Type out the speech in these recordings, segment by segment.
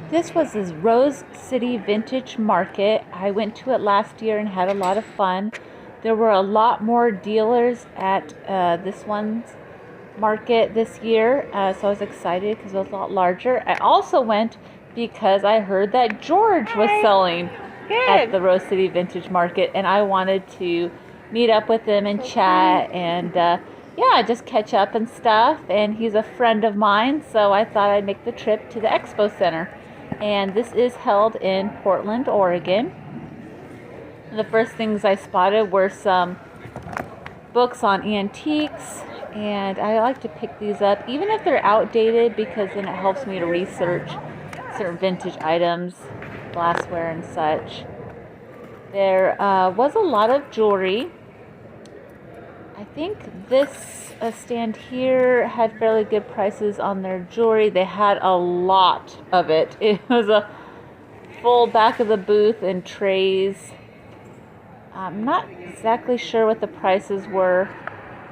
This was this Rose City Vintage Market. I went to it last year and had a lot of fun. There were a lot more dealers at this one's market this year, so I was excited because it was a lot larger. I also went because I heard that George was selling at the Rose City Vintage Market, and I wanted to meet up with him and chat and yeah, just catch up and stuff. And he's a friend of mine, so I thought I'd make the trip to the Expo Center. And this is held in Portland, Oregon. The first things I spotted were some books on antiques, and I like to pick these up even if they're outdated, because then it helps me to research certain vintage items, glassware and such. There was a lot of jewelry. I think this stand here had fairly good prices on their jewelry. They had a lot of it. It was a full back of the booth and trays. I'm not exactly sure what the prices were,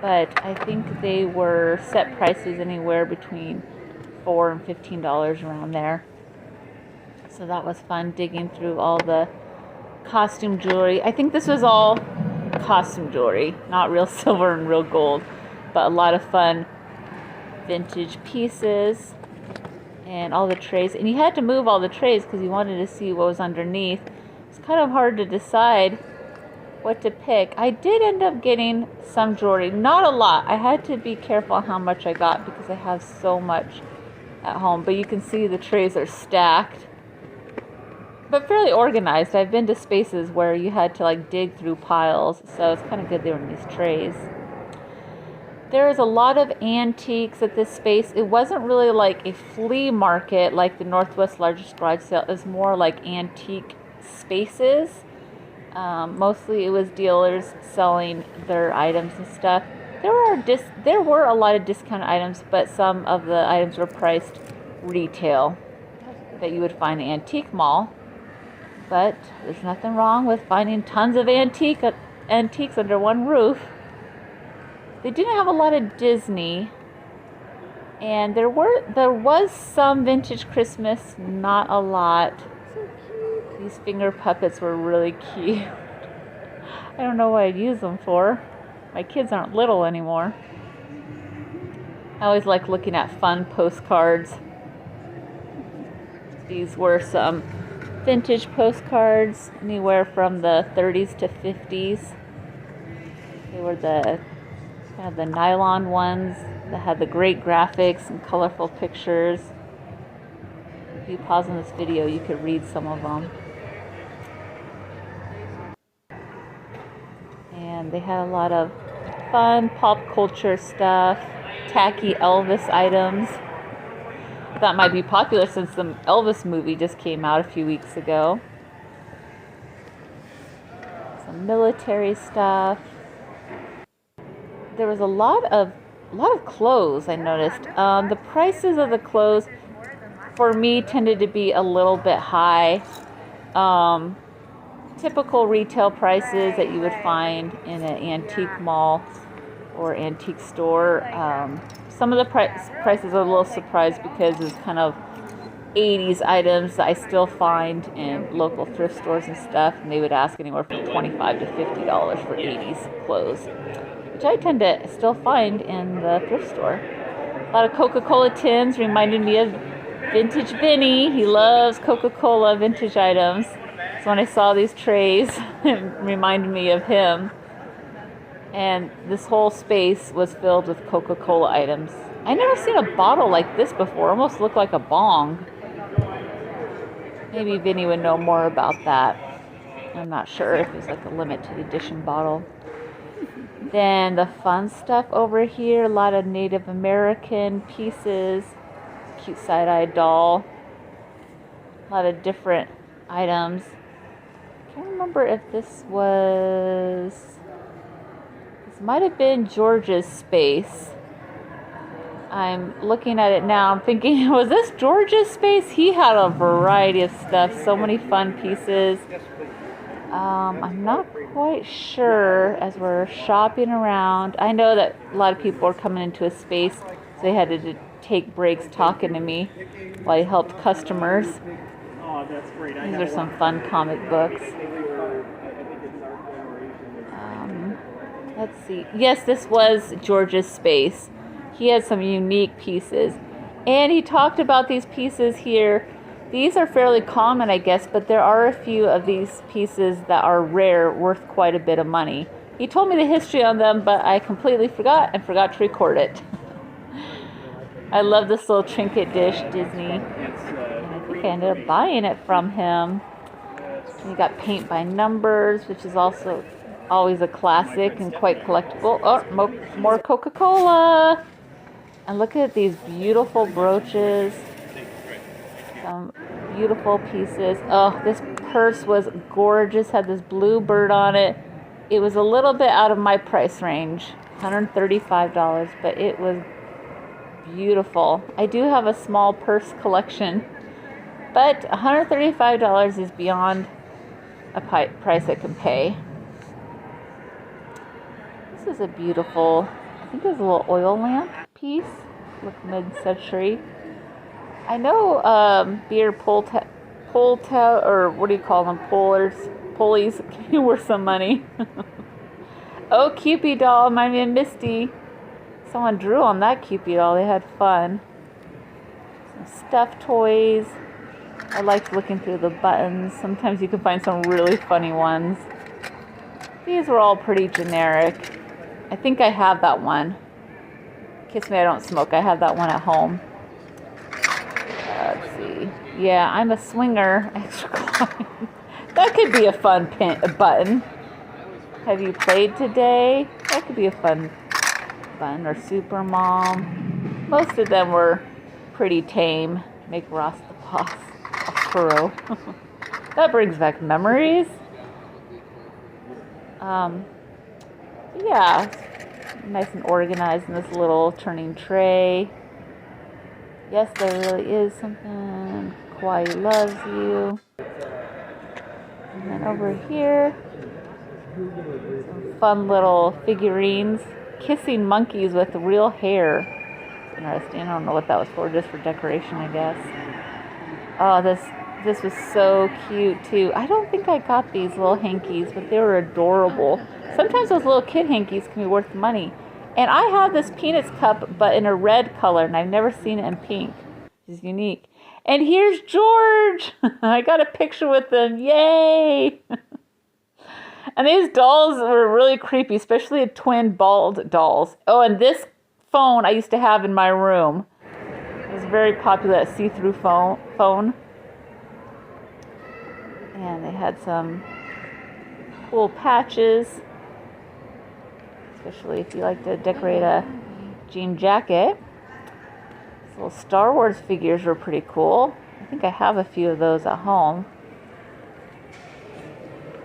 but I think they were set prices anywhere between $4 and $15 around there. So that was fun digging through all the costume jewelry. I think this was all costume jewelry, not real silver and real gold, but a lot of fun vintage pieces and all the trays. And you had to move all the trays because you wanted to see what was underneath. It's kind of hard to decide what to pick. I did end up getting some jewelry, not a lot. I had to be careful how much I got because I have so much at home, but you can see the trays are stacked but fairly organized. I've been to spaces where you had to like dig through piles, so it's kind of good they were in these trays. There is a lot of antiques at this space. It wasn't really like a flea market like the Northwest largest garage sale. It was more like antique spaces. Mostly it was dealers selling their items and stuff. There were a lot of discount items, but some of the items were priced retail that you would find in an antique mall. But there's nothing wrong with finding tons of antiques under one roof. They didn't have a lot of Disney, and there was some vintage Christmas, not a lot. These finger puppets were really cute. I don't know what I'd use them for. My kids aren't little anymore. I always like looking at fun postcards. These were some vintage postcards, anywhere from the 30s to 50s. They were the kind of the nylon ones that had the great graphics and colorful pictures. If you pause on this video, you could read some of them. And they had a lot of fun pop culture stuff, tacky Elvis items. That might be popular since the Elvis movie just came out a few weeks ago. Some military stuff. There was a lot of clothes I noticed. The prices of the clothes for me tended to be a little bit high. Typical retail prices that you would find in an antique mall or antique store. Some of the prices are a little surprised because it's kind of 80s items that I still find in local thrift stores and stuff, and they would ask anywhere from $25 to $50 for 80s clothes, which I tend to still find in the thrift store. A lot of Coca-Cola tins reminded me of Vintage Vinny. He loves Coca-Cola vintage items. So when I saw these trays, it reminded me of him. And this whole space was filled with Coca-Cola items. I never seen a bottle like this before. Almost looked like a bong. Maybe Vinny would know more about that. I'm not sure if it's like a limited edition bottle. Then the fun stuff over here, a lot of Native American pieces, cute side-eye doll, a lot of different items. I can't remember if this might have been George's space. I'm looking at it now. I'm thinking, was this George's space? He had a variety of stuff, so many fun pieces. I'm not quite sure as we're shopping around. I know that a lot of people are coming into a space, so they had to take breaks talking to me while he helped customers. Oh, that's great. These are some fun comic books. Let's see. Yes, this was George's space. He had some unique pieces. And he talked about these pieces here. These are fairly common, I guess, but there are a few of these pieces that are rare, worth quite a bit of money. He told me the history on them, but I completely forgot and forgot to record it. I love this little trinket dish, Disney. And I think I ended up buying it from him. And you got paint by numbers, which is also always a classic and quite collectible. Oh, more Coca-Cola. And look at these beautiful brooches. Some beautiful pieces. Oh, this purse was gorgeous. Had this blue bird on it. It was a little bit out of my price range. $135, but it was beautiful. I do have a small purse collection, but $135 is beyond a price I can pay. This is a beautiful, I think it's a little oil lamp piece. Look mid-century. I know beer or what do you call them? Pulleys can be worth some money. Oh, Cupid doll, my man Misty. Someone drew on that Cupid doll. They had fun. Some stuffed toys. I liked looking through the buttons. Sometimes you can find some really funny ones. These were all pretty generic. I think I have that one. Kiss Me, I Don't Smoke. I have that one at home. Let's see. Yeah, I'm a swinger. Extra coin. That could be a fun button. Have you played today? That could be a fun button. Or Super Mom. Most of them were pretty tame. Make Ross the boss. A furrow. That brings back memories. Yeah, nice and organized in this little turning tray. Yes, there really is something. Kauai loves you. And then over here, some fun little figurines. Kissing monkeys with real hair. It's interesting. I don't know what that was for, just for decoration, I guess. Oh, this was so cute too. I don't think I got these little hankies, but they were adorable. Sometimes those little kid hankies can be worth money. And I have this Peanuts cup, but in a red color, and I've never seen it in pink. It's unique. And here's George. I got a picture with them. Yay! And these dolls were really creepy, especially twin bald dolls. Oh, and this phone I used to have in my room. It was very popular, that see-through phone. And they had some cool patches, especially if you like to decorate a jean jacket. These little Star Wars figures were pretty cool. I think I have a few of those at home.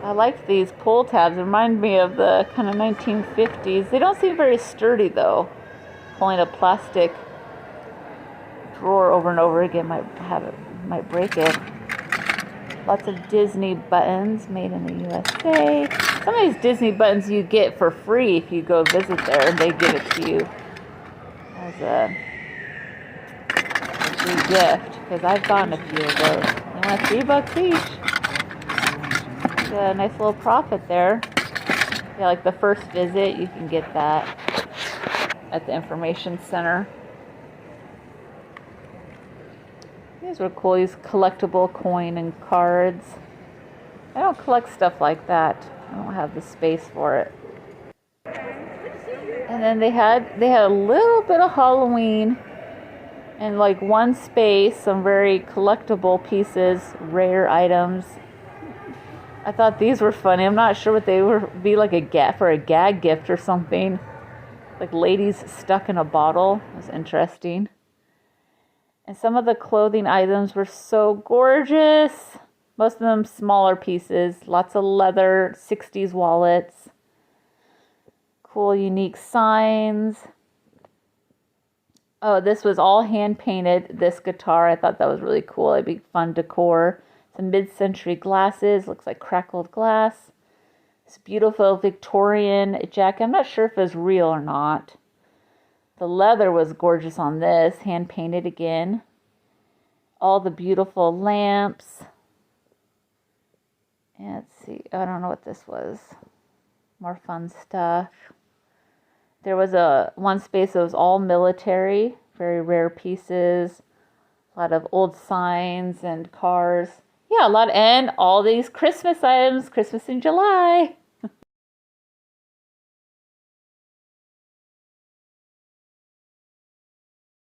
I liked these pull tabs. They remind me of the kind of 1950s. They don't seem very sturdy though. Pulling a plastic drawer over and over again might break it. Lots of Disney buttons made in the USA. Some of these Disney buttons you get for free if you go visit there, and they give it to you as a free gift. Because I've gotten a few of those. They want $3 each. A nice little profit there. Yeah, like the first visit, you can get that at the information center. These were cool. These collectible coin and cards. I don't collect stuff like that. I don't have the space for it. And then they had a little bit of Halloween and like one space, some very collectible pieces, rare items. I thought these were funny. I'm not sure what they would be, like a gag gift or something. Like ladies stuck in a bottle. It was interesting. And some of the clothing items were so gorgeous. Most of them smaller pieces. Lots of leather, 60s wallets. Cool, unique signs. Oh, this was all hand painted. This guitar, I thought that was really cool. It'd be fun decor. Some mid-century glasses, looks like crackled glass. This beautiful Victorian jacket. I'm not sure if it's real or not. The leather was gorgeous on this, hand painted again. All the beautiful lamps. And let's see, I don't know what this was. More fun stuff. There was one space that was all military, very rare pieces, a lot of old signs and cars. Yeah, a lot, and all these Christmas items, Christmas in July.